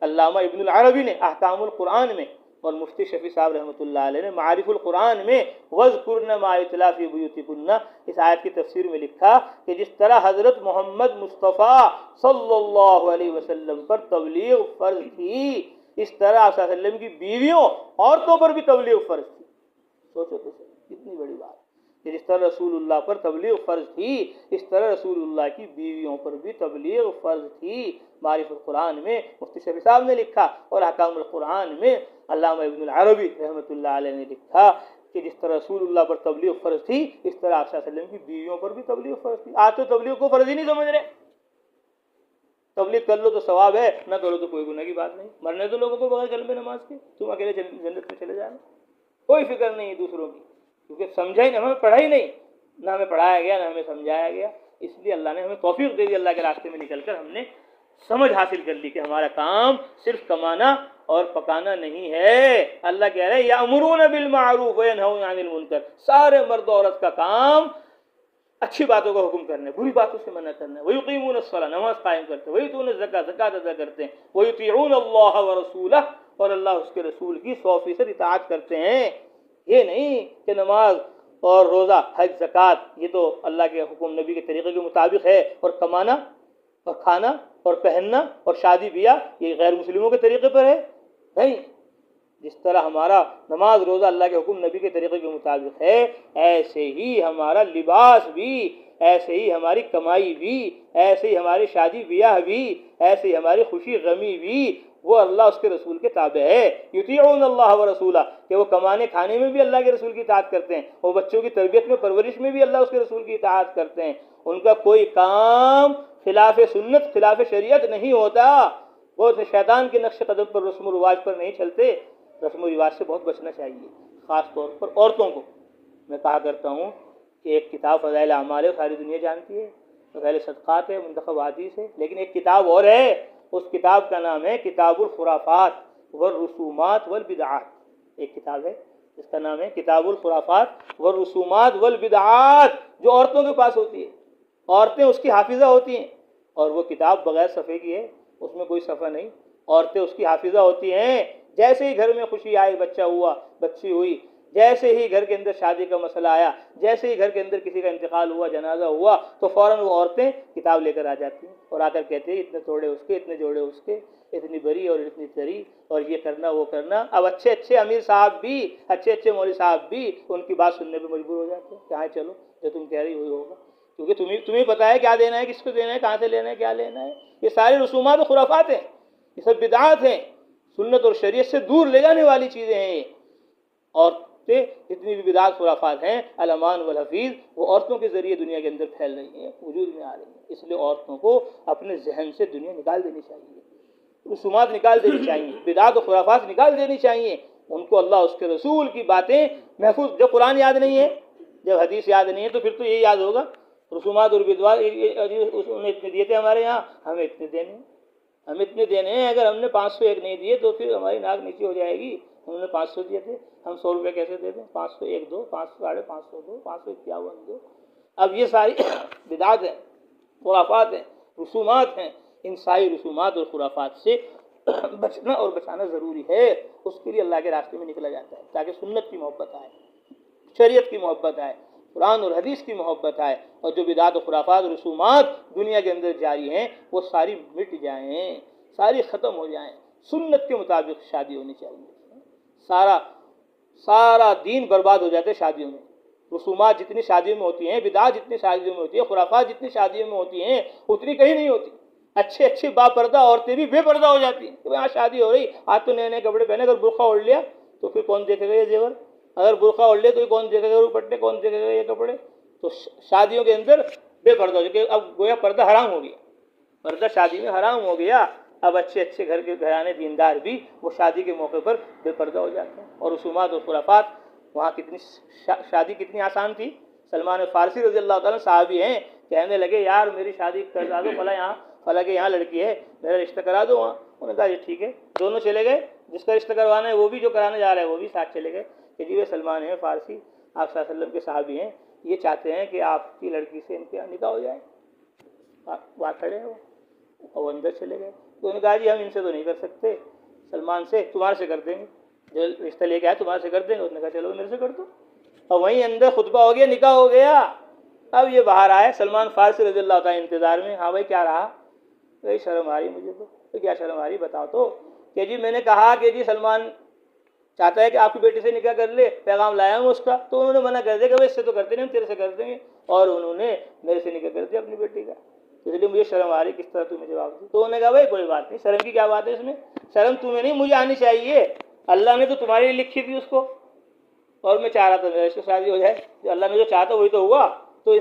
علامہ ابن العربی نے احکام القرآن میں اور مفتی شفیع صاحب رحمۃ اللہ علیہ نے معارف القرآن میں وَاذْكُرْنَ مَا يُتْلَىٰ فِي بُيُوتِكُنَّ اس آیت کی تفسیر میں لکھا کہ جس طرح حضرت محمد مصطفیٰ صلی اللہ علیہ وسلم پر تبلیغ فرض تھی، اس طرح آپ صلی اللہ علیہ وسلم کی بیویوں عورتوں پر بھی تبلیغ فرض تھی۔ سوچو تو صحیح، کتنی بڑی بات کہ جس طرح رسول اللہ پر تبلیغ فرض تھی، اس طرح رسول اللہ کی بیویوں پر بھی تبلیغ فرض تھی۔ معارف القرآن میں مفتی شفیع صاحب نے لکھا اور احکام القرآن میں علامہ ابن العربی رحمۃ اللہ علیہ نے لکھا کہ جس طرح رسول اللہ پر تبلیغ فرض تھی، اس طرح آپ صلی اللہ علیہ وسلم کی بیویوں پر بھی تبلیغ فرض تھی۔ آج تو تبلیغ کو فرض ہی نہیں سمجھ رہے، تبلیغ کر لو تو ثواب ہے، نہ کرو تو کوئی گناہ کی بات نہیں، مرنے تو لوگوں کو بغیر کلمہ نماز کے، تم اکیلے جنت میں چلے جانا، کوئی فکر نہیں ہے دوسروں کی، کیونکہ سمجھا ہی نہیں، ہمیں پڑھا ہی نہیں، نہ ہمیں پڑھایا گیا نہ ہمیں سمجھایا گیا۔ اس لیے اللہ نے ہمیں توفیق دے دی، اللہ کے راستے میں نکل کر ہم نے سمجھ حاصل کر لی کہ ہمارا کام صرف کمانا اور پکانا نہیں ہے۔ اللہ کہہ رہے ہیں یأمرون بالمعروف وینہون عن المنکر، سارے مرد و عورت کا کام اچھی باتوں کا حکم کرنا ہے، بری باتوں سے منع کرنا ہے۔ ویقیمون الصلاۃ، نماز قائم کرتے ہیں، ویؤتون الزکاۃ، زکوٰۃ ادا کرتے ہیں، ویطیعون اللہ ورسولہ، اور اللہ اس کے رسول کی 100% اطاعت کرتے ہیں۔ یہ نہیں کہ نماز اور روزہ حج زکوٰۃ یہ تو اللہ کے حکم نبی کے طریقے کے مطابق ہے، اور کمانا اور کھانا اور پہننا اور شادی بیاہ یہ غیر مسلموں کے طریقے پر ہے، نہیں۔ جس طرح ہمارا نماز روزہ اللہ کے حکم نبی کے طریقے کے مطابق ہے، ایسے ہی ہمارا لباس بھی، ایسے ہی ہماری کمائی بھی، ایسے ہی ہماری شادی بیاہ بھی، ایسے ہی ہماری خوشی غمی بھی وہ اللہ اس کے رسول کے تابع ہے۔ یطیعون اللہ ورسولہ، کہ وہ کمانے کھانے میں بھی اللہ کے رسول کی اطاعت کرتے ہیں، وہ بچوں کی تربیت میں پرورش میں بھی اللہ اس کے رسول کی اطاعت کرتے ہیں۔ ان کا کوئی کام خلاف سنت خلاف شریعت نہیں ہوتا، وہ شیطان کے نقش قدم پر رسم و رواج پر نہیں چلتے۔ رسم و رواج سے بہت بچنا چاہیے، خاص طور پر عورتوں کو۔ میں کہا کرتا ہوں کہ ایک کتاب فضائل اعمال ہے، ساری دنیا جانتی ہے، فضائل صدقات ہے، منتخب حدیث ہے، لیکن ایک کتاب اور ہے، اس کتاب کا نام ہے کتاب الخرافات والرسومات والبدعات۔ ایک کتاب ہے جس کا نام ہے کتاب الخرافات والرسومات والبدعات، جو عورتوں کے پاس ہوتی ہے، عورتیں اس کی حافظہ ہوتی ہیں، اور وہ کتاب بغیر صفحے کی ہے، اس میں کوئی صفحہ نہیں، عورتیں اس کی حافظہ ہوتی ہیں۔ جیسے ہی گھر میں خوشی آئی، بچہ ہوا، بچی ہوئی، جیسے ہی گھر کے اندر شادی کا مسئلہ آیا، جیسے ہی گھر کے اندر کسی کا انتقال ہوا، جنازہ ہوا، تو فوراً وہ عورتیں کتاب لے کر آ جاتی ہیں اور آ کر کہتے ہیں اتنے توڑے اس کے، اتنے جوڑے اس کے، اتنی بری اور اتنی تری، اور یہ کرنا وہ کرنا۔ اب اچھے اچھے امیر صاحب بھی، اچھے اچھے مولوی صاحب بھی ان کی بات سننے پہ مجبور ہو جاتے ہیں کہ ہاں چلو جو تم کہہ رہی وہی ہوگا، کیونکہ تمہیں پتہ ہے کیا دینا ہے، کس کو دینا ہے، کہاں سے لینا ہے، کیا لینا ہے۔ یہ سارے رسومات و خرافات ہیں، یہ سب بدعات ہیں، سنت اور شریعت سے دور لے جانے والی چیزیں ہیں یہ۔ عورتیں جتنی بھی بدعات خرافات ہیں، الامان والحفیظ، وہ عورتوں کے ذریعے دنیا کے اندر پھیل رہی ہیں، وجود میں آ رہی ہیں۔ اس لیے عورتوں کو اپنے ذہن سے دنیا نکال دینی چاہیے، رسومات نکال دینی چاہیے، بدعات و خرافات نکال دینی چاہیے۔ ان کو اللہ اس کے رسول کی باتیں محفوظ، جب قرآن یاد نہیں ہے، جب حدیث یاد نہیں ہے، تو پھر تو یہی یاد ہوگا رسومات اور بدعات، انہیں اتنے دیے تھے ہمارے یہاں، ہمیں اتنے دینے ہیں، ہم اتنے دینے ہیں۔ اگر ہم نے 501 نہیں دیے تو پھر ہماری ناک نیچی ہو جائے گی۔ ہم نے 500 دیے تھے، ہم 100 روپے کیسے دے دیں؟ 501 دو، 500 دو، 551 دو۔ اب یہ ساری بدعات ہیں، خرافات ہیں، رسومات ہیں۔ ان ساری رسومات اور خرافات سے بچنا اور بچانا ضروری ہے۔ اس کے لیے اللہ کے راستے میں نکلا جاتا ہے تاکہ سنت کی محبت آئے، شریعت کی محبت آئے، قرآن اور حدیث کی محبت آئے، اور جو بدعات و خرافات اور رسومات دنیا کے اندر جاری ہیں وہ ساری مٹ جائیں، ساری ختم ہو جائیں۔ سنت کے مطابق شادی ہونی چاہیے۔ سارا دین برباد ہو جاتے شادیوں میں۔ رسومات جتنی شادیوں میں ہوتی ہیں، بدعات جتنی شادیوں میں ہوتی ہیں، خرافات جتنی شادیوں میں ہوتی ہیں، اتنی کہیں نہیں ہوتی۔ اچھے اچھی با پردہ عورتیں بھی بے پردہ ہو جاتی ہیں کہ یہاں شادی ہو رہی، آج تو نئے نئے کپڑے پہنے، اگر برقع اوڑھ لیا تو پھر کون دیکھے گا یہ زیور؟ اگر برقع اوڑھ لے تو کون دیکھے گا دوپٹے، کون دیکھے گا یہ کپڑے؟ تو شادیوں کے اندر بے پردہ ہو جائے، اب گویا پردہ حرام ہو گیا، پردہ شادی میں حرام ہو گیا۔ اب اچھے اچھے گھر کے گھرانے دیندار بھی وہ شادی کے موقع پر بے پردہ ہو جاتے ہیں۔ اور رسومات اور خرافات، وہاں کتنی شادی کتنی آسان تھی۔ سلمان فارسی رضی اللہ تعالیٰ صحابی ہیں، کہنے لگے یار میری شادی کرا دو، فلاں کے یہاں لڑکی ہے، میرا رشتہ کرا دو وہاں۔ انہوں نے کہا یہ ٹھیک ہے، دونوں چلے گئے، جس کا رشتہ کروانا ہے وہ بھی، جو کرانے جا رہا ہے وہ بھی ساتھ چلے گئے کہ جی وہ سلمان ہیں فارسی، آپ صلی اللہ علیہ وسلم کے صحابی ہیں، یہ چاہتے ہیں کہ آپ کی لڑکی سے ان کے نکاح ہو جائے۔ وہاں کھڑے ہیں وہ اندر چلے گئے، تو انہوں نے کہا جی ہم ان سے تو نہیں کر سکتے، سلمان سے، تمہارے سے کر دیں گے، جو رشتہ لے کے آئے تمہارے سے کر دیں گے۔ اس نے کہا چلو میرے سے کر دو، اور وہیں اندر خطبہ ہو گیا، نکاح ہو گیا۔ اب یہ باہر آئے سلمان فارسی رضی اللہ تعالیٰ انتظار میں، ہاں بھائی کیا رہا؟ بھائی شرم آ رہی مجھے تو کیا شرم آ رہی بتاؤ تو، کہ جی میں نے کہا کہ جی سلمان چاہتا ہے کہ آپ کی بیٹی سے نکاح کر لے، پیغام لایا ہوں اس کا، تو انہوں نے منع کر دیا کہ بھائی اس سے تو کرتے نہیں، ہم تیرے سے کر دیں گے، اور انہوں نے میرے سے نکاح کر دیا اپنی بیٹی کا، اس لیے مجھے شرم آ رہی کس طرح تمہیں جواب دی۔ تو انہوں نے کہا بھائی کوئی بات نہیں، شرم کی کیا بات ہے اس میں، شرم تمہیں نہیں مجھے آنی چاہیے، اللہ نے تو تمہارے لیے لکھی تھی اس کو، اور میں چاہ رہا تھا میرے سے شادی ہو جائے، جو اللہ نے جو چاہتا وہی تو ہوا، تو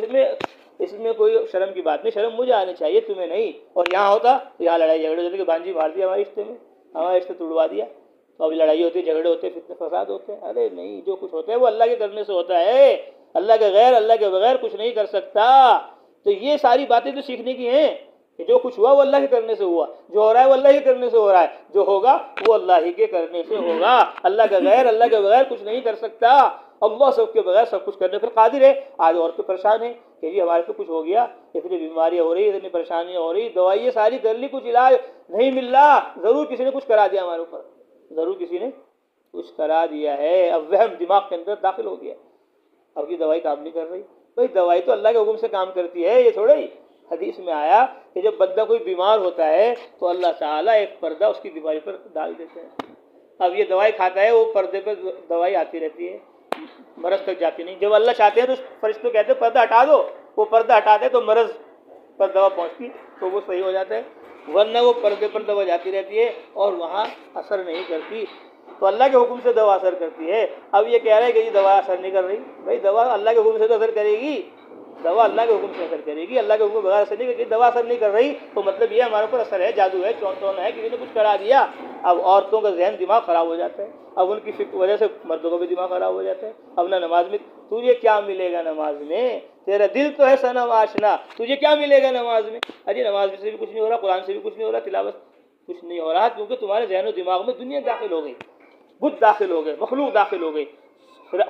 اس میں کوئی شرم کی بات نہیں، شرم مجھے آنی چاہیے تمہیں نہیں۔ اور یہاں ہوتا تو یہاں لڑائی جھگڑے ہوتے کہ بانجی مار دیا ہمارے رشتے میں، ہمارے رشتے توڑوا دیا، تو ابھی لڑائی ہوتی ہے، جھگڑے ہوتے ہیں، فتنے فساد ہوتے ہیں۔ ارے نہیں، جو کچھ ہوتا ہے وہ اللہ کے کرنے سے ہوتا ہے، اللہ کے غیر، اللہ کے بغیر کچھ نہیں کر سکتا۔ تو یہ ساری باتیں تو سیکھنے کی ہیں کہ جو کچھ ہوا وہ اللہ کے کرنے سے ہوا، جو ہو رہا ہے وہ اللہ کے کرنے سے ہو رہا ہے، جو ہوگا وہ اللہ ہی کے کرنے سے ہوگا، اللہ کے غیر، اللہ کے بغیر کچھ نہیں کر سکتا۔ اللہ سب کے بغیر سب کچھ کرنے پر قادر ہے۔ آج عورتیں پریشان ہیں کہ جی ہمارے کو کچھ ہو گیا، اتنی بیماریاں ہو رہی، اتنی پریشانیاں ہو رہی، دوائیں ساری کر لی، کچھ علاج نہیں مل رہا، ضرور کسی نے کچھ کرا دیا ہمارے اوپر، ضرور کسی نے کچھ کرا دیا ہے، اب وہم دماغ کے اندر داخل ہو گیا، اب کی دوائی کام نہیں کر رہی۔ بھائی دوائی تو اللہ کے حکم سے کام کرتی ہے، یہ تھوڑا ہی حدیث میں آیا کہ جب بندہ کوئی بیمار ہوتا ہے تو اللہ تعالیٰ ایک پردہ اس کی بیماری پر ڈال دیتے ہیں۔ اب یہ دوائی کھاتا ہے، وہ پردے پر دوائی آتی رہتی ہے، مرض تک جاتی نہیں۔ جب اللہ چاہتے ہیں تو فرشتوں کہتے ہیں پردہ ہٹا دو، وہ پردہ ہٹاتے ہیں تو مرض پر دوا پہنچتی تو وہ صحیح ہو جاتا ہے، ورنہ وہ پردے پر دوا جاتی رہتی ہے اور وہاں اثر نہیں کرتی۔ تو اللہ کے حکم سے دوا اثر کرتی ہے۔ اب یہ کہہ رہے ہیں کہ یہ دوا اثر نہیں کر رہی، بھائی دوا اللہ کے حکم سے تو اثر کرے گی، دوا اللہ کے حکم سے اثر کرے گی، اللہ کے حکم بغیر اثر نہیں کرے گی۔ دوا اثر نہیں کر رہی تو مطلب یہ ہمارے اوپر اثر ہے، جادو ہے، چون ٹون ہے، کسی نے کچھ کرا دیا۔ اب عورتوں کا ذہن دماغ خراب ہو جاتا ہے، اب ان کی وجہ سے مردوں کا بھی دماغ خراب ہو جاتا ہے۔ اب نہ نماز میں تجھے کیا ملے گا، نماز میں تیرا دل تو ہے صنم آشنا، تجھے کیا ملے گا نماز میں؟ اجی نماز سے بھی کچھ نہیں ہو رہا، قرآن سے بھی کچھ نہیں ہو رہا، تلاوت کچھ نہیں ہو رہا، کیونکہ تمہارے ذہن و دماغ میں دنیا داخل ہو گئی، بت داخل ہو گئے، مخلوق داخل ہو گئی،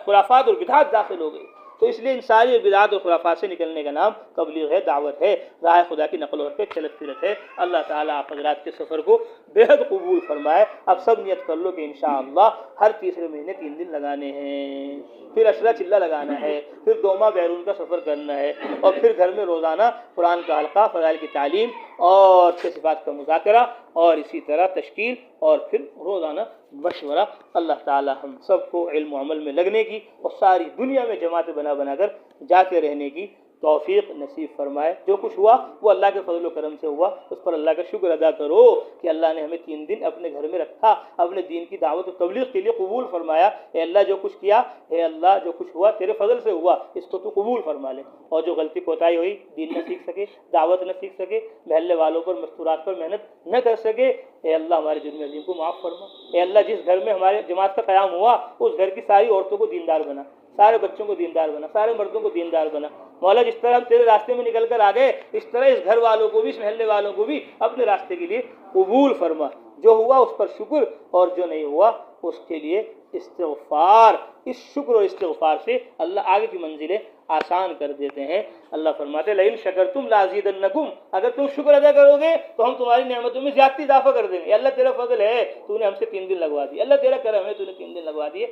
خرافات اور بدعات داخل ہو گئی۔ تو اس لیے ان ساری بدعات اور خرافات سے نکلنے کا نام تبلیغ ہے، دعوت ہے، راہ خدا کی نقل و حرکت، چلت پھرت ہے۔ اللہ تعالیٰ آپ حضرات کے سفر کو بے حد قبول فرمائے۔ اب سب نیت کر لو کہ انشاءاللہ ہر تیسرے مہینے 3 دن لگانے ہیں، پھر اشرا چلہ لگانا ہے، پھر دوما بیرون کا سفر کرنا ہے، اور پھر گھر میں روزانہ قرآن کا حلقہ، فضائل کی تعلیم اور چھ صفات کا مذاکرہ، اور اسی طرح تشکیل، اور پھر روزانہ مشورہ۔ اللہ تعالی ہم سب کو علم و عمل میں لگنے کی اور ساری دنیا میں جماعتیں بنا بنا کر جاتے رہنے کی توفیق نصیب فرمائے۔ جو کچھ ہوا وہ اللہ کے فضل و کرم سے ہوا، اس پر اللہ کا شکر ادا کرو کہ اللہ نے ہمیں 3 دن اپنے گھر میں رکھا، اپنے دین کی دعوت و تبلیغ کے لیے قبول فرمایا۔ اے اللہ جو کچھ کیا، اے اللہ جو کچھ ہوا تیرے فضل سے ہوا، اس کو تو قبول فرما لے، اور جو غلطی کوتاہی ہوئی، دین نہ سیکھ سکے، دعوت نہ سیکھ سکے، محلے والوں پر مستورات پر محنت نہ کر سکے، اے اللہ ہمارے جرم عظیم کو معاف فرما۔ اے اللہ جس گھر میں ہمارے جماعت کا قیام ہوا اس گھر کی ساری عورتوں کو دیندار بنا، سارے بچوں کو دیندار بنا، سارے مردوں کو دیندار بنا۔ مولا جس طرح ہم تیرے راستے میں نکل کر آ گئے، اس طرح اس گھر والوں کو بھی، اس محلے والوں کو بھی اپنے راستے کے لیے قبول فرما۔ جو ہوا اس پر شکر، اور جو نہیں ہوا اس کے لیے استغفار۔ اس شکر اور استغفار سے اللہ آگے کی منزلیں آسان کر دیتے ہیں۔ اللہ فرماتے لئن شکرتم لازیدنکم، اگر تم شکر ادا کرو گے تو ہم تمہاری نعمتوں میں زیادتی اضافہ کر دیں گے۔ اللہ تیرا فضل ہے، تو نے ہم سے 3 دن لگوا دیے، اللہ تیرا کرم ہے، تو نے 3 دن لگوا دیے۔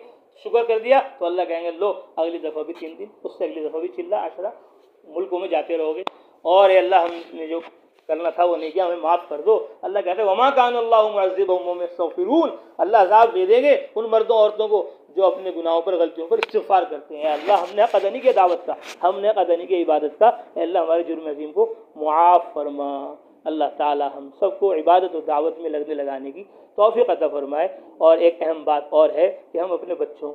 شکر کر دیا تو اللہ کہیں گے لو اگلی دفعہ بھی 3 دن، اس سے اگلی دفعہ بھی چلا عشرہ، ملکوں میں جاتے رہو گے، اور اے اللہ ہم نے جو کرنا تھا وہ نہیں کیا، ہمیں معاف کر دو۔ اللہ کہتے ہیں وما کان اللہ معذبهم وهم يستغفرون، اللہ عذاب دے دیں گے ان مردوں عورتوں کو جو اپنے گناہوں پر، غلطیوں پر استغفار کرتے ہیں۔ اللہ ہم نے حق ادا نہیں کیا دعوت کا، ہم نے حق ادا نہیں کیا عبادت کا، اے اللہ ہمارے جرم عظیم کو معاف فرما۔ اللہ تعالی ہم سب کو عبادت و دعوت میں لگنے لگانے کی توفیق عطا فرمائے۔ اور ایک اہم بات اور ہے کہ ہم اپنے بچوں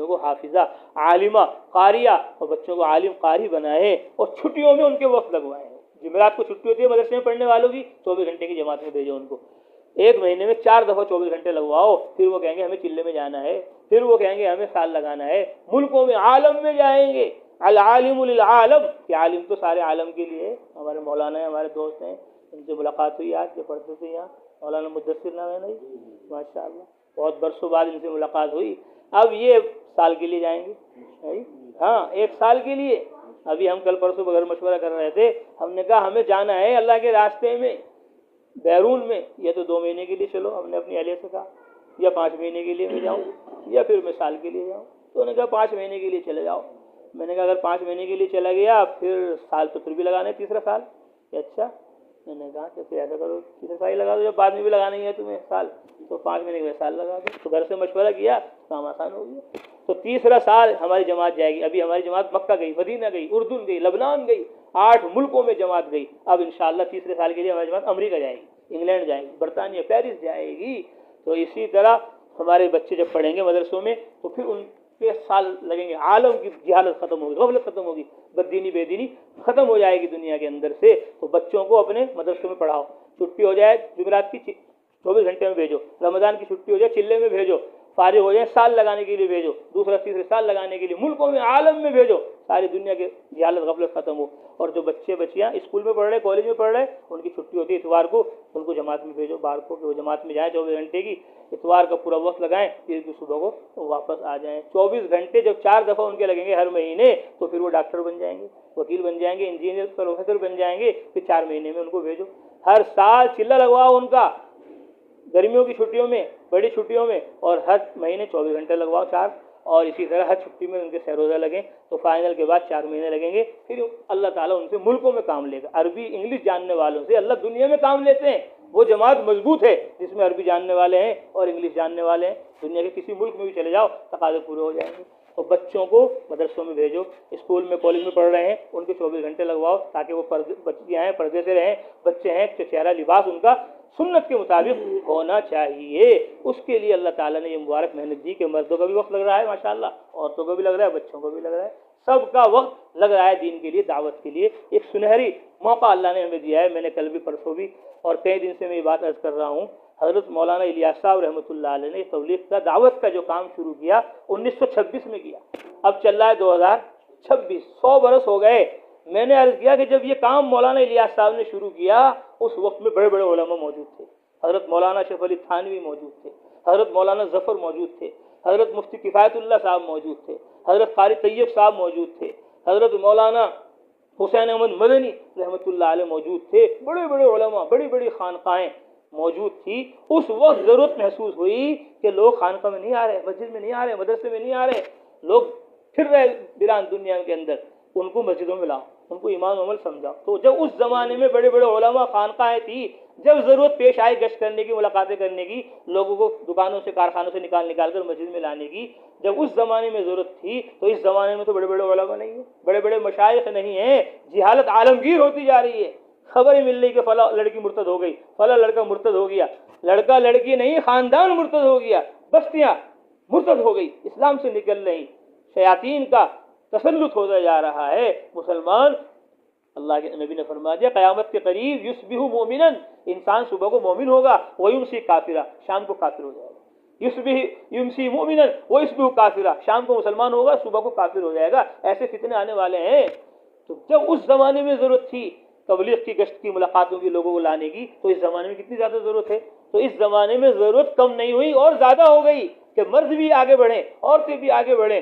کو حافظہ، عالمہ، قاریہ، اور بچوں کو عالم قاری بنائیں، اور چھٹیوں میں ان کے وقت لگوائیں۔ جمعرات کو چھٹی ہوتی ہے مدرسے میں پڑھنے والوں کی، 24 گھنٹے کی جماعت میں بھیجو ان کو، ایک مہینے میں 4 دفعہ 24 گھنٹے لگواؤ، پھر وہ کہیں گے ہمیں چلے میں جانا ہے، پھر وہ کہیں گے ہمیں سال لگانا ہے، ملکوں میں، عالم میں جائیں گے۔ العالم للعالم، کہ عالم تو سارے عالم کے لیے۔ ہمارے مولانا ہیں، ہمارے دوست ہیں، ان سے ملاقات ہوئی آج جو پڑھتے تھے یہاں، مولانا مدثر نام ہے نہیں، ماشاء اللہ بہت برسوں بعد ان سے ملاقات ہوئی۔ اب یہ سال کے لیے جائیں گے، ہاں 1 سال کے لیے۔ ابھی ہم کل پرسوں بغیر مشورہ کر رہے تھے، ہم نے کہا ہمیں جانا ہے اللہ کے راستے میں، بیرون میں یا تو 2 مہینے کے لیے چلو، ہم نے اپنی اہلیہ سے کہا، یا 5 مہینے کے لیے میں جاؤں، یا پھر میں سال کے لیے جاؤں. تو انہوں نے کہا 5 مہینے کے لیے چلے جاؤ. میں نے کہا اگر 5 مہینے کے لیے چلا گیا پھر سال تو پھر بھی لگانا ہے، تیسرا سال. کہ اچھا. میں نے کہا کہ پھر ایسا کرو تیسرا سال ہی لگا دو، جب بعد میں بھی لگانا ہی ہے تمہیں سال، تو 5 مہینے کے بعد سال لگا دو. تو گھر سے مشورہ کیا، کام آسان ہو گیا. تو تیسرا سال ہماری جماعت جائے گی. ابھی ہماری جماعت مکہ گئی، مدینہ گئی، اردن گئی، لبنان گئی، 8 ملکوں میں جماعت گئی. اب انشاءاللہ تیسرے سال کے لیے ہماری جماعت امریکہ جائے گی، انگلینڈ جائے گی، برطانیہ پیرس جائے گی. تو اسی طرح ہمارے بچے جب پڑھیں گے مدرسوں میں تو پھر ان کے سال لگیں گے. عالم کی جہالت ختم ہوگی، غفلت ختم ہوگی، بددینی بے دینی ختم ہو جائے گی دنیا کے اندر سے. تو بچوں کو اپنے مدرسوں میں پڑھاؤ. چھٹی ہو جائے جمعرات کی 24 گھنٹے میں بھیجو، رمضان کی چھٹی ہو جائے چلے میں بھیجو، فارغ ہو جائے سال لگانے کے لیے بھیجو، دوسرا تیسرے سال لگانے کے لیے ملکوں میں عالم میں بھیجو. ساری دنیا کے جہالت غفلت ختم ہو. اور جو بچے بچیاں اسکول میں پڑھ رہے، کالج میں پڑھ رہے، ان کی چھٹی ہوتی ہے اتوار کو، ان کو جماعت میں بھیجو. بار کو کہ وہ جماعت میں جائیں 24 گھنٹے کی، اتوار کا پورا وقت لگائیں، پھر کی صبح کو واپس آ جائیں. 24 گھنٹے جب 4 دفعہ ان کے لگیں گے ہر مہینے تو پھر وہ ڈاکٹر بن جائیں گے، وکیل بن جائیں گے، انجینئر پروفیسر بن جائیں گے. پھر 4 مہینے میں ان کو بھیجو. ہر سال چلہ لگواؤ ان کا گرمیوں کی چھٹیوں میں، بڑی چھٹیوں میں، اور ہر مہینے 24 گھنٹے لگواؤ 4. اور اسی طرح ہر چھٹی میں ان کے سہ روزہ لگیں. تو فائنل کے بعد 4 مہینے لگیں گے. پھر اللہ تعالیٰ ان سے ملکوں میں کام لے گا. عربی انگلش جاننے والوں سے اللہ دنیا میں کام لیتے ہیں. وہ جماعت مضبوط ہے جس میں عربی جاننے والے ہیں اور انگلش جاننے والے ہیں. دنیا کے کسی ملک میں بھی چلے جاؤ تقاضے پورے ہو جائیں گے. تو بچوں کو مدرسوں میں بھیجو. اسکول میں کالج میں پڑھ رہے ہیں ان کے 24 گھنٹے لگواؤ تاکہ وہ بچیاں ہیں پردے سے رہیں. بچے ہیں چہرہ لباس ان کا سنت کے مطابق ہونا چاہیے. اس کے لیے اللہ تعالیٰ نے یہ مبارک محنت دی کہ مردوں کا بھی وقت لگ رہا ہے ماشاءاللہ، عورتوں کا بھی لگ رہا ہے، بچوں کو بھی لگ رہا ہے، سب کا وقت لگ رہا ہے دین کے لیے، دعوت کے لیے. ایک سنہری موقع اللہ نے ہمیں دیا ہے. میں نے کل بھی پرسوں بھی اور کئی دن سے میں یہ بات عرض کر رہا ہوں. حضرت مولانا الیاس صاحب رحمۃ اللہ علیہ نے تبلیغ کا دعوت کا جو کام شروع کیا 1926 میں کیا. اب چل رہا ہے 2026، 100 برس ہو گئے. میں نے عرض کیا کہ جب یہ کام مولانا الیاس صاحب نے شروع کیا اس وقت میں بڑے بڑے علماء موجود تھے. حضرت مولانا شریف علی تھانوی موجود تھے، حضرت مولانا ظفر موجود تھے، حضرت مفتی کفایت اللہ صاحب موجود تھے، حضرت قاری طیب صاحب موجود تھے، حضرت مولانا حسین احمد مدنی رحمۃ اللہ علیہ موجود تھے. بڑے بڑے علماء، بڑی بڑی خانقاہیں موجود تھی. اس وقت ضرورت محسوس ہوئی کہ لوگ خانقاہ میں نہیں آ رہے، مسجد میں نہیں آ رہے، مدرسے میں نہیں آ رہے، لوگ پھر رہے بیران دنیا کے اندر، ان کو مسجدوں میں لاؤ، ان کو ایمان و عمل سمجھاؤ. تو جب اس زمانے میں بڑے بڑے علماء خانقاہیں تھی، جب ضرورت پیش آئی گشت کرنے کی، ملاقاتیں کرنے کی، لوگوں کو دکانوں سے کارخانوں سے نکال کر مسجد میں لانے کی، جب اس زمانے میں ضرورت تھی تو اس زمانے میں تو بڑے بڑے علماء نہیں ہیں، بڑے بڑے مشائخ نہیں ہیں. جہالت عالمگیر ہوتی جا رہی ہے. خبر ہی مل رہی کہ فلاں لڑکی مرتد ہو گئی، فلاں لڑکا مرتد ہو گیا. لڑکا لڑکی نہیں، خاندان مرتد ہو گیا، بستیاں مرتد ہو گئی، اسلام سے نکل رہی. شیاطین کا تسلط ہوتا جا رہا ہے. مسلمان، اللہ کے نبی نے فرما دیا قیامت کے قریب یصبح مومنا، انسان صبح کو مومن ہوگا، ویمسی کافرا، شام کو کافر ہو جائے گا. یمسی مومنا ویصبح کافرا، شام کو مسلمان ہوگا، صبح کو کافر ہو جائے گا. ایسے فتنے آنے والے ہیں. تو جب اس زمانے میں ضرورت تھی تبلیغ کی، گشت کی، ملاقاتوں کی، لوگوں کو لانے کی، تو اس زمانے میں کتنی زیادہ ضرورت ہے. تو اس زمانے میں ضرورت کم نہیں ہوئی اور زیادہ ہو گئی کہ مرد بھی آگے بڑھیں، عورتیں بھی آگے بڑھیں،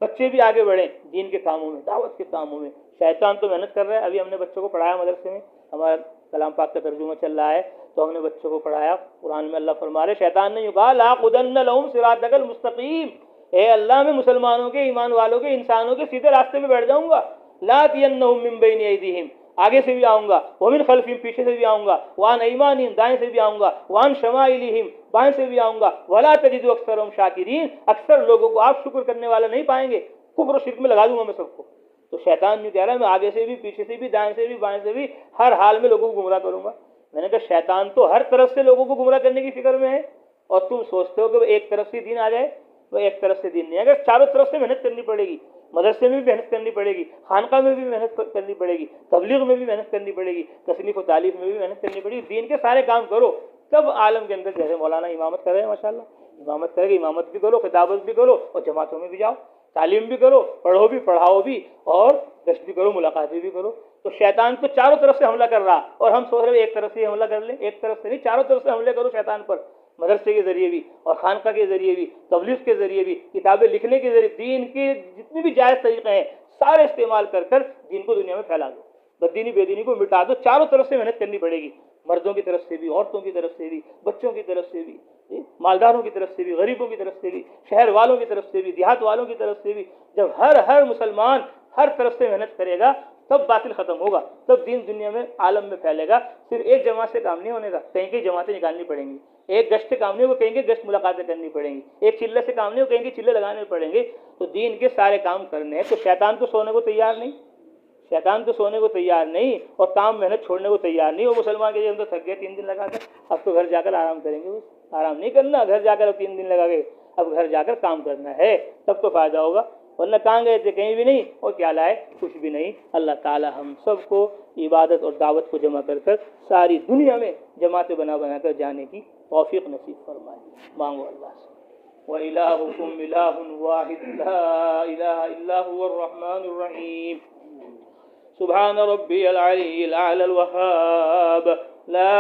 بچے بھی آگے بڑھیں دین کے کاموں میں، دعوت کے کاموں میں. شیطان تو محنت کر رہا ہے. ابھی ہم نے بچوں کو پڑھایا مدرسے میں، ہمارا کلام پاک کا ترجمہ چل رہا ہے تو ہم نے بچوں کو پڑھایا. قرآن میں اللہ فرما رہے شیطان نے یوں کہا لاقعدن لہم صراطک المستقیم، اے اللہ میں مسلمانوں کے، ایمان والوں کے، انسانوں کے سیدھے راستے میں بیٹھ جاؤں گا. لاتینہم من بین ایدیہم، آگے سے بھی آؤں گا، ومن خلفہم، پیچھے سے بھی آؤں گا، وعن ایمانہم، دائیں سے بھی آؤں گا، وعن شمائلہم، بائیں سے بھی آؤں گا، ولا تجد اکثرہم شاکرین، اکثر لوگوں کو آپ شکر کرنے والا نہیں پائیں گے. کفر و شرک میں لگا دوں گا میں سب کو. تو شیطان نے کہہ رہا ہے میں آگے سے بھی، پیچھے سے بھی، دائیں سے بھی، بائیں سے بھی، ہر حال میں لوگوں کو گمراہ کروں گا. میں نے کہا شیطان تو ہر طرف سے لوگوں کو گمراہ کرنے کی فکر میں ہے، اور تم سوچتے ہو کہ ایک طرف سے دین آ جائے. تو ایک طرف سے دین نہیں آئے گا، چاروں طرف سے محنت کرنی پڑے گی. مدرسے میں بھی محنت کرنی پڑے گی، خانقاہ میں بھی محنت کرنی پڑے گی، تبلیغ میں بھی محنت کرنی پڑے گی، تصنیف و تعلیف میں بھی محنت کرنی پڑے گی. دین کے سارے کام کرو. تب عالم کے اندر جیسے مولانا امامت کر رہے ہیں ماشاءاللہ، امامت کرے گی، امامت بھی کرو، خطابت بھی کرو، اور جماعتوں میں بھی جاؤ، تعلیم بھی کرو، پڑھو بھی، پڑھاؤ بھی، اور گشت بھی کرو، ملاقاتیں بھی کرو. تو شیطان تو چاروں طرف سے حملہ کر رہا، اور ہم سوچ رہے ایک طرف سے حملہ کر لیں. ایک طرف سے نہیں، چاروں طرف سے حملے کرو شیطان پر. مدرسے کے ذریعے بھی، اور خانقاہ کے ذریعے بھی، تبلیغ کے ذریعے بھی، کتابیں لکھنے کے ذریعے، دین کے جتنے بھی جائز طریقے ہیں سارے استعمال کر دین کو دنیا میں پھیلا دو. بددینی بے دینی کو مٹا دو، چاروں طرف سے محنت کرنی پڑے گی، مردوں کی طرف سے بھی، عورتوں کی طرف سے بھی، بچوں کی طرف سے بھی، مالداروں کی طرف سے بھی، غریبوں کی طرف سے بھی، شہر والوں کی طرف سے بھی، دیہات والوں کی طرف سے بھی۔ جب ہر مسلمان ہر طرف سے محنت کرے گا تب باطل ختم ہوگا، تب دین دنیا میں عالم میں پھیلے گا۔ صرف ایک جماعت سے کام نہیں ہونے کا، کہیں کہیں جماعتیں نکالنی پڑیں گی، ایک گشت سے کام نہیں ہوگا، کہیں گشت ملاقاتیں کرنی پڑیں گی، ایک چلے سے کام نہیں ہوگا، کہیں چلے لگانے پڑیں گے۔ تو دین کے سارے کام کرنے ہیں، تو شیطان تو سونے کو تیار نہیں، شیطان تو سونے کو تیار نہیں، اور کام محنت چھوڑنے کو تیار نہیں۔ وہ مسلمان کے ہم تو تھک گئے 3 دن لگا کر، اب تو گھر جا کر آرام کریں گے۔ آرام نہیں کرنا گھر جا کر، اب 3 دن لگا کے، اب گھر جا کر کام کرنا ہے، تب تو فائدہ ہوگا، ورنہ کہاں گئے تھے؟ کہیں بھی نہیں، اور کیا لائے؟ کچھ بھی نہیں۔ اللہ تعالی ہم سب کو عبادت اور دعوت کو جمع کر کر ساری دنیا میں جماعتیں بنا کر جانے کی توفیق نصیب فرمائے۔ مانگو اللہ سے۔ وَإِلَٰهُكُمْ إِلَٰهٌ وَاحِدٌ لَا إِلَٰهَ إِلَّا هُوَ الرَّحْمَٰنُ الرَّحِيمُ سبحان ربي العلي الأعلى الوهاب لا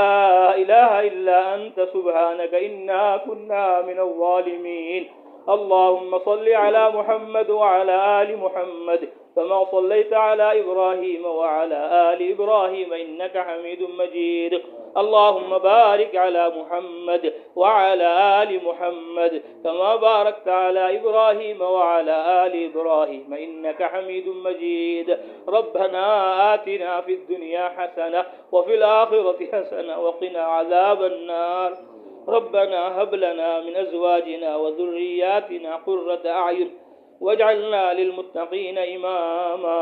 إله إلا أنت سبحانك إنا كنا من الظالمين اللهم صل على محمد وعلى آل محمد كما صليت على إبراهيم وعلى آل إبراهيم إنك حميد مجيد اللهم بارك على محمد وعلى آل محمد كما باركت على إبراهيم وعلى آل إبراهيم إنك حميد مجيد ربنا آتنا في الدنيا حسنة وفي الآخرة حسنة وقنا عذاب النار ربنا هب لنا من أزواجنا وذرياتنا قرة أعين وجعلنا للمتقین اماما۔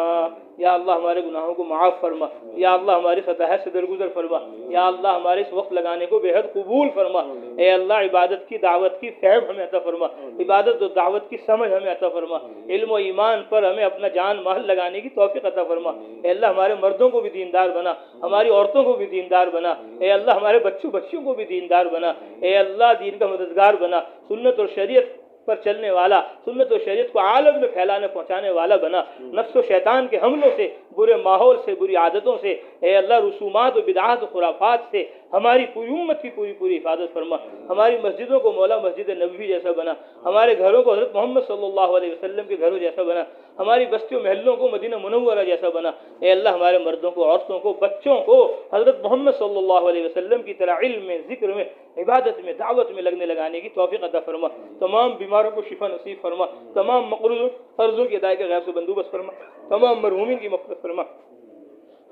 یا اللہ ہمارے گناہوں کو معاف فرما، یا اللہ ہماری خطاحت سے درگزر فرما، یا اللہ ہمارے اس وقت لگانے کو بے حد قبول فرما۔ اے اللہ عبادت کی دعوت کی فہم ہمیں عطا فرما، عبادت و دعوت کی سمجھ ہمیں عطا فرما، علم و ایمان پر ہمیں اپنا جان مال لگانے کی توفیق عطا فرما۔ اے اللہ ہمارے مردوں کو بھی دیندار بنا، ہماری عورتوں کو بھی دیندار بنا۔ اے اللہ ہمارے بچوں کو بھی دیندار بنا۔ اے اللہ دین کا مددگار بنا، سنت اور شریعت پر چلنے والا، سنت و شریعت کو عالم میں پھیلانے پہنچانے والا بنا۔ نفس و شیطان کے حملوں سے، برے ماحول سے، بری عادتوں سے، اے اللہ رسومات و بدعات و خرافات سے ہماری پوری امت کی پوری حفاظت فرما۔ ہماری مسجدوں کو مولا مسجد نبوی جیسا بنا، ہمارے گھروں کو حضرت محمد صلی اللہ علیہ وسلم کے گھروں جیسا بنا، ہماری بستیوں محلوں کو مدینہ منورہ جیسا بنا۔ اے اللہ ہمارے مردوں کو، عورتوں کو، بچوں کو حضرت محمد صلی اللہ علیہ وسلم کی طرح علم میں، ذکر میں، عبادت میں، دعوت میں لگانے کی توفیق عطا فرما۔ تمام بیماروں کو شفا نصیب فرما، تمام مقروض قرضوں کی ادائیگی غیب سے بندوبست فرما، تمام مرحومین کی مغفرت فرما،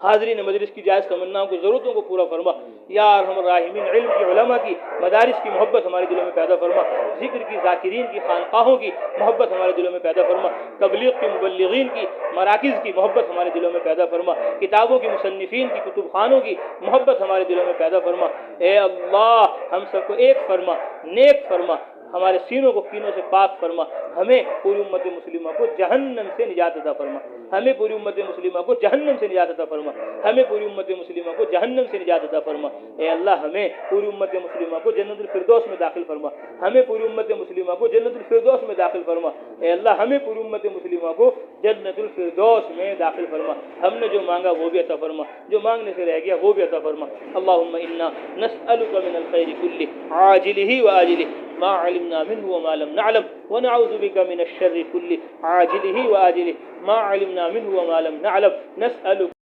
حاضرین مجلس کی جائز تمناؤں کی ضرورتوں کو پورا فرما۔ یا ارحم الراحمین علم کی، علماء کی، مدارس کی محبت ہمارے دلوں میں پیدا فرما، ذکر کی، ذاکرین کی، خانقاہوں کی محبت ہمارے دلوں میں پیدا فرما، تبلیغ کی، مبلغین کی، مراکز کی محبت ہمارے دلوں میں پیدا فرما، کتابوں کی، مصنفین کی، کتب خانوں کی محبت ہمارے دلوں میں پیدا فرما۔ اے اللہ ہم سب کو ایک فرما، نیک فرما، ہمارے سینوں کو کینوں سے پاک فرما، ہمیں پوری امت مسلمہ کو جہنم سے نجات عطا فرما، ہمیں پوری امت مسلمہ کو جہنم سے نجات عطا فرما، ہمیں پوری امت مسلمہ کو جہنم سے نجات عطا فرما۔ اے اللہ ہمیں پوری امت مسلمہ کو جنت الفردوس میں داخل فرما، ہمیں پوری امت مسلمہ کو جنت الفردوس میں داخل فرما۔ اے اللہ ہمیں پوری امت مسلمہ کو جنت الفردوس میں داخل فرما۔ ہم نے جو مانگا وہ بھی عطا فرما، جو مانگنے سے رہ گیا وہ بھی عطا فرما۔ اللہم انا نسألک من الخیر کلہ عاجلہ وآجلہ ما علمنا منه وما لم نعلم ونعوذ بك من الشر كله عاجله وآجله ما علمنا منه وما لم نعلم نسألك